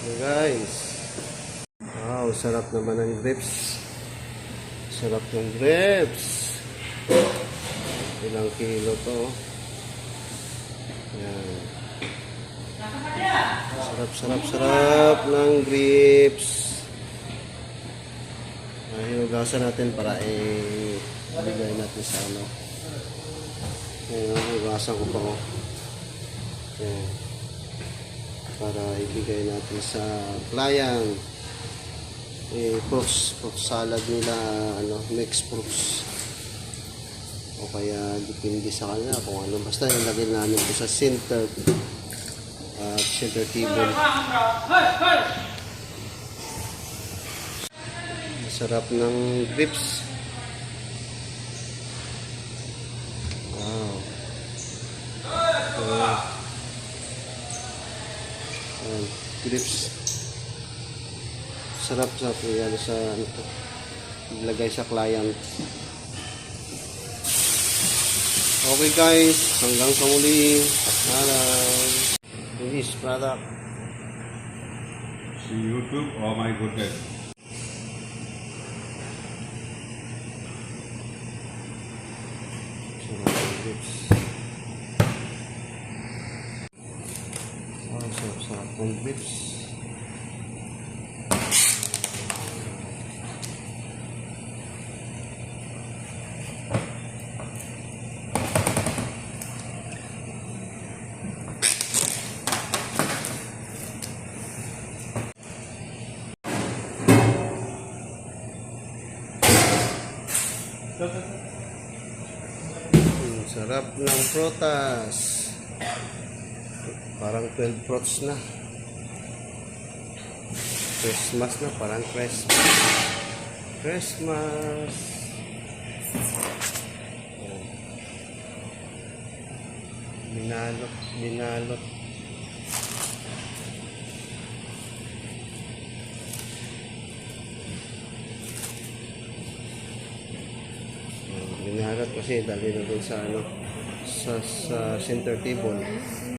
Okay guys. Wow, sarap naman ng grapes. Sarap ng grapes. Ilang kilo to. Yan. Sarap ng grapes. Hinugasan natin para ibigay natin sa ano. Hinugasan ko pa ko. Yan. Para ibigay natin sa client. Fruit salad nila, mixed fruits. O kaya depende sa kanila kung ano. Basta nilagay namin ito sa center table. Sarap ng grapes. Wow. Grapes. Sarap yan sa ilagay sa client. Okay guys, hanggang sa muli. Paalam. This product. See YouTube. Oh my goodness. Sarap ng grapes. Sarap ng prutas. Parang 12 fruits na. Christmas na, parang Christmas. Binalot. Binalot kasi dali na dun sa sa center table.